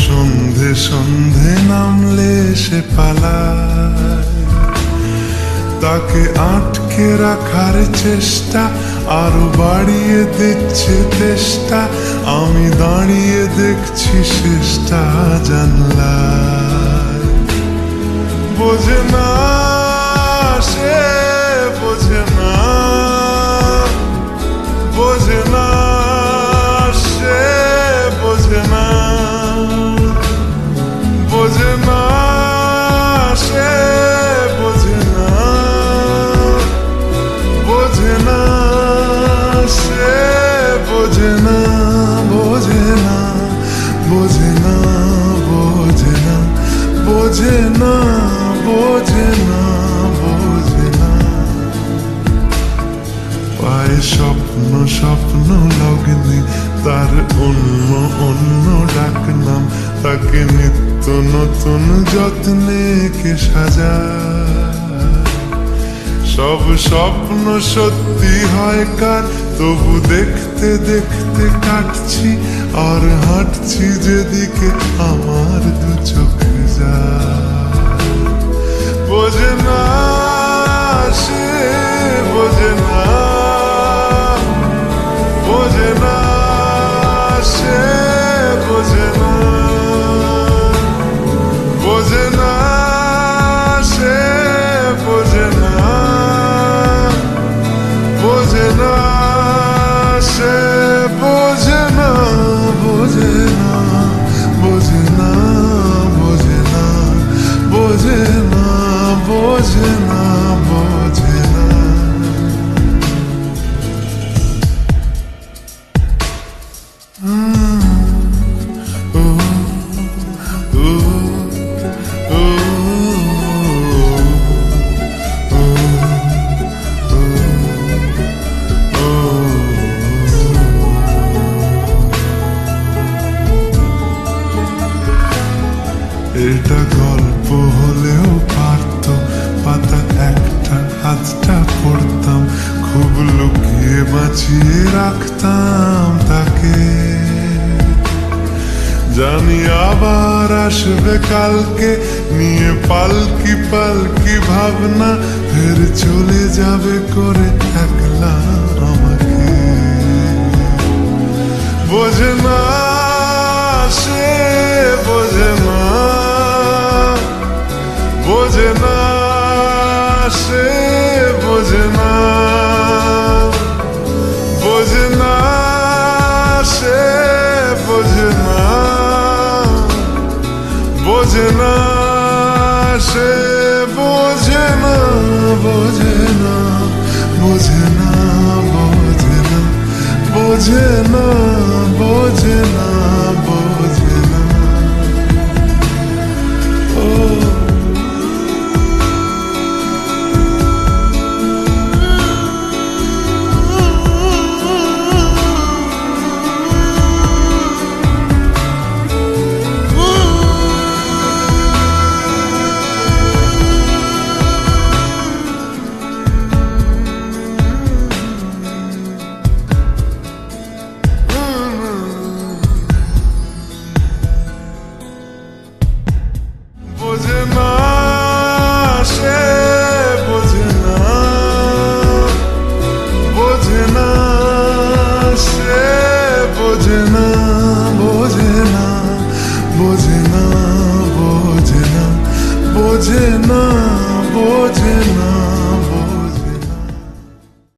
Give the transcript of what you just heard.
সন্ধে সন্ধে নামলে সে পালায়, তাকে আটকে রাখার চেষ্টা আরো বাড়িয়ে দিচ্ছে তেষ্টা। আমি দাঁড়িয়ে দেখছি শেষটা জানলায়। বোঝে না সে, বোঝে না, বোঝে না সে, বোঝে না, বোঝে না সে, বোঝে না, বোঝে না সে, বোঝে না, বোঝে না, বোঝে না, বোঝে না, বোঝে না, বোঝে না, বোঝে না। পায়ে স্বপ্ন স্বপ্ন লগ্নে তার অন্য অন্য ডাক নাম, তাকে নিত্য নতুন যত্নে কে সাজায়। সব স্বপ্ন সত্যি হয় কার, তবু দেখতে দেখতে কাটছি আর হাঁটছি যেদিকে আমার দু চোখ যায়। বোঝে না সে, বোঝে না, বোঝে না সে, বোঝে না, বোঝে না সে, বোঝে না, বোঝে না সে, বোঝে না, বোঝে না, বোঝে না, বোঝে না, বোঝে না, বোঝে না, বোঝে না। এটা গল্প হলেও পারত, পাতা একটা হাতটা পড়তাম, খুব লুকিয়ে বাঁচিয়ে রাখতাম তাকে। জানি আবার আসবে কালকে, নিয়ে পালকি পালকি ভাবনা, ফের চলে যাবে করে একলা আমাকে। বোঝে না সে, বোঝে না, বোঝে না সে, বোঝে না, বোঝে না সে, বোঝে না, বোঝে না সে, বোঝে না, বোঝে না, বোঝে না, বোঝে না, বোঝে না, বোঝে না।